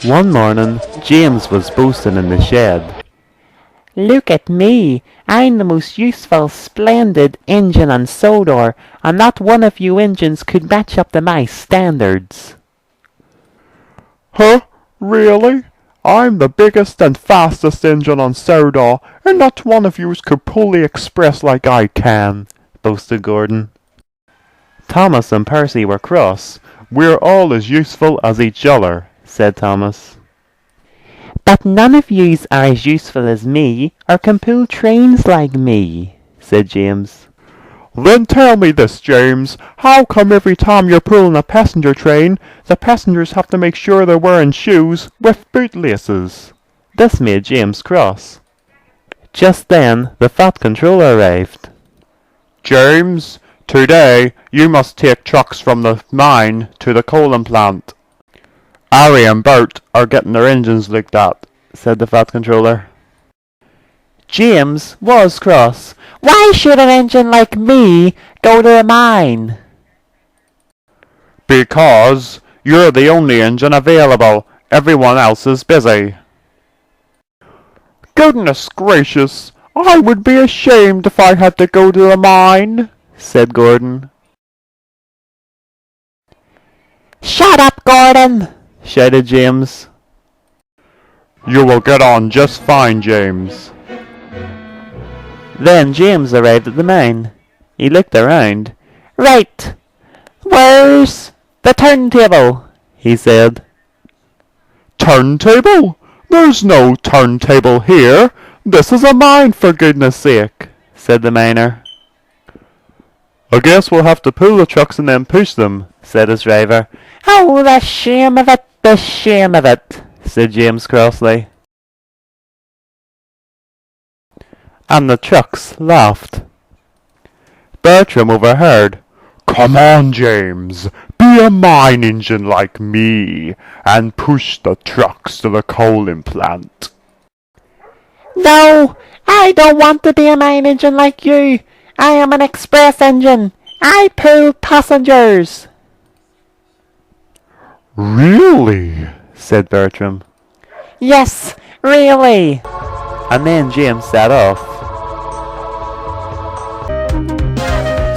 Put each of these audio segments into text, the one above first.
One morning, James was boasting in the shed. Look at me. I'm the most useful, splendid engine on Sodor, and not one of you engines could match up to my standards. Huh? Really? I'm the biggest and fastest engine on Sodor, and not one of yous could pull the express like I can, boasted Gordon. Thomas and Percy were cross. We're all as useful as each other, said Thomas. But none of yous are as useful as me, or can pull trains like me, said James. Then tell me this, James. How come every time you're pulling a passenger train, the passengers have to make sure they're wearing shoes with bootlaces? This made James cross. Just then, the Fat Controller arrived. James, today you must take trucks from the mine to the coaling plant. Harry and Bert are getting their engines looked at, said the Fat Controller. James was cross. Why should an engine like me go to the mine? Because you're the only engine available. Everyone else is busy. Goodness gracious, I would be ashamed if I had to go to the mine, said Gordon. Shut up, Gordon, shouted James. You will get on just fine, James. Then James arrived at the mine. He looked around. Right, where's the turntable? He said. Turntable? There's no turntable here. This is a mine, for goodness sake, said the miner. I guess we'll have to pull the trucks and then push them, said his driver. Oh, the shame of it, the shame of it, said James crossly. And the trucks laughed. Bertram overheard. Come on, James. Be a mine engine like me, and push the trucks to the coaling plant. No, I don't want to be a mine engine like you. I am an express engine. I pull passengers. Really? said Bertram. Yes, really. And then James set off.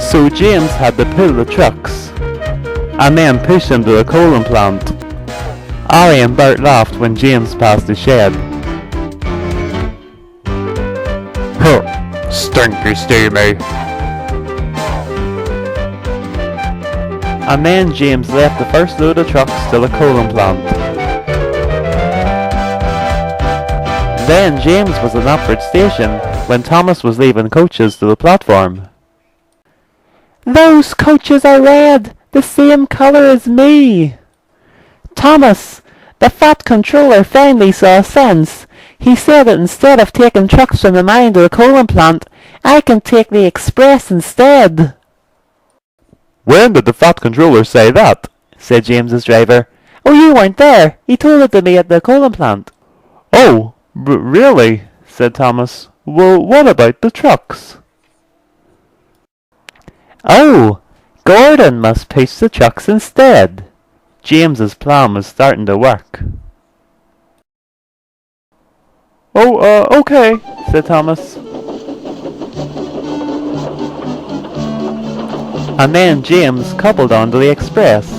So James had to pull the trucks, and then push them to the coaling plant. Harry and Bert laughed when James passed the shed. Huh, stinky steamy. And then James left the first load of trucks to the coaling plant. Then James was at Knapford Station when Thomas was leaving coaches to the platform. Those coaches are red, the same colour as me. Thomas, the Fat Controller, finally saw sense. He said that instead of taking trucks from the mine to the coaling plant, I can take the express instead. When did the Fat Controller say that? said James's driver. Oh, you weren't there. He told it to me at the coaling plant. Oh, really? said Thomas. Well, what about the trucks? Oh, Gordon must push the trucks instead. James's plan was starting to work. Oh, okay, said Thomas. And then James coupled onto the express.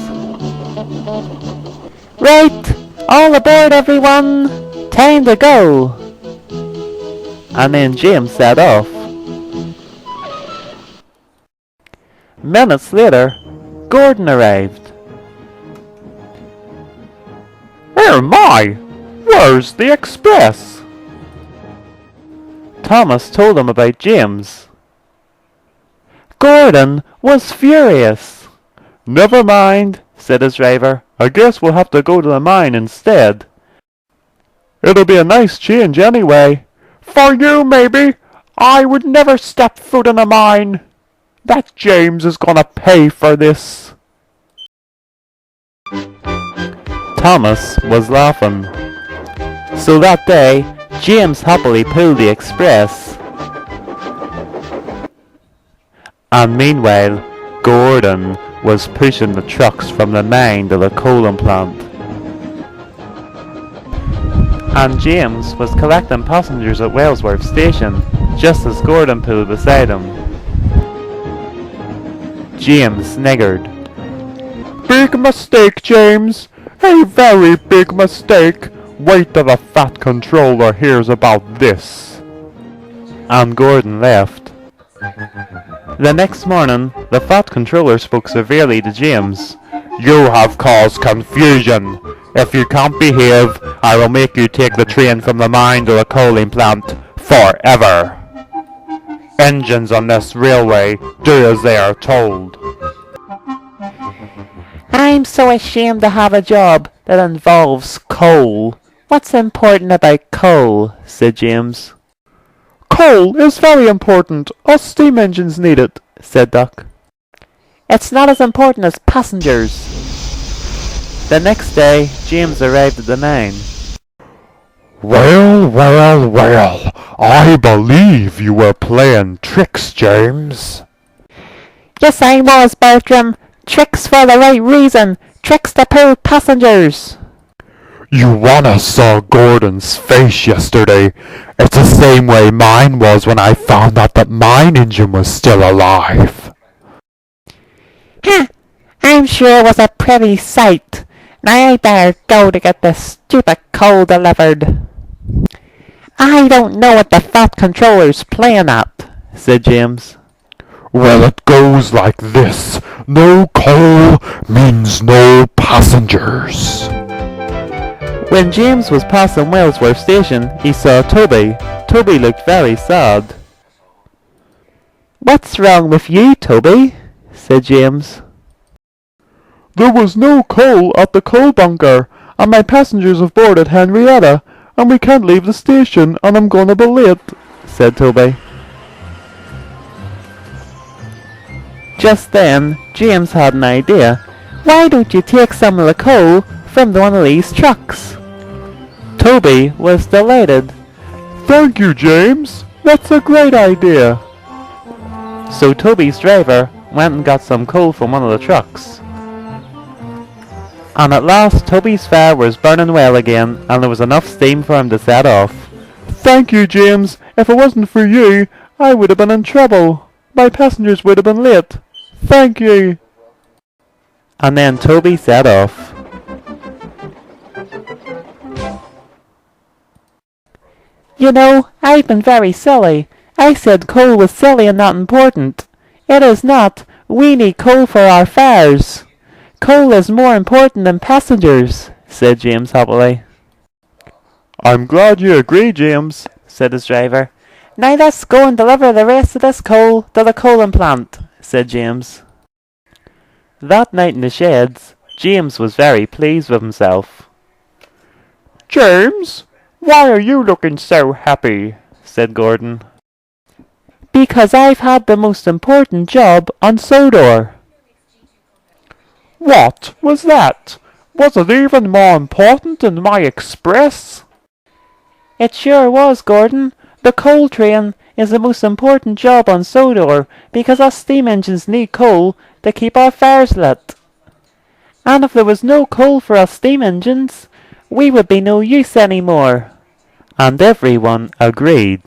Right, all aboard everyone. Time to go. And then James set off. Minutes later, Gordon arrived. Oh my! Where's the express? Thomas told him about James. Gordon was furious. Never mind, said his driver. I guess we'll have to go to the mine instead. It'll be a nice change anyway. For you, maybe. I would never step foot in a mine. That James is gonna pay for this. Thomas was laughing. So that day, James happily pulled the express. And meanwhile, Gordon was pushing the trucks from the mine to the coaling plant. and James was collecting passengers at Wellsworth Station, just as Gordon pulled beside him. James sniggered. Big mistake, James. A very big mistake. Wait till the Fat Controller hears about this. And Gordon left. The next morning, the Fat Controller spoke severely to James. You have caused confusion. If you can't behave, I will make you take the train from the mine to the coaling plant forever. Engines on this railway do as they are told. I'm so ashamed to have a job that involves coal. What's important about coal? Said James. Coal is very important. Us steam engines need it, said Duck. It's not as important as passengers. The next day, James arrived at the mine. Well, well, well. I believe you were playing tricks, James. Yes, I was, Bertram. Tricks for the right reason. Tricks to pull passengers. You wanna saw Gordon's face yesterday. It's the same way mine was when I found out that mine engine was still alive. I'm sure it was a pretty sight. Now I better go to get this stupid coal delivered. I don't know what the Fat Controller's playing at, said James. Well, it goes like this. No coal means no passengers. When James was passing Wellsworth Station, he saw Toby. Toby looked very sad. What's wrong with you, Toby? Said James. There was no coal at the coal bunker, and my passengers have boarded Henrietta, and we can't leave the station, and I'm gonna be late, said Toby. Just then, James had an idea. Why don't you take some of the coal from one of these trucks? Toby was delighted. Thank you, James. That's a great idea. So Toby's driver went and got some coal from one of the trucks. And at last Toby's fire was burning well again, and there was enough steam for him to set off. Thank you, James. If it wasn't for you, I would have been in trouble. My passengers would have been late. Thank you. And then Toby set off. You know, I've been very silly. I said coal was silly and not important. It is not. We need coal for our fires. Coal is more important than passengers, said James happily. I'm glad you agree, James, said his driver. Now let's go and deliver the rest of this coal to the coaling plant, said James. That night in the sheds, James was very pleased with himself. James, why are you looking so happy? Said Gordon. Because I've had the most important job on Sodor. What was that? Was it even more important than my express? It sure was, Gordon. The coal train is the most important job on Sodor because our steam engines need coal to keep our fires lit. And if there was no coal for our steam engines, we would be no use anymore. And everyone agreed.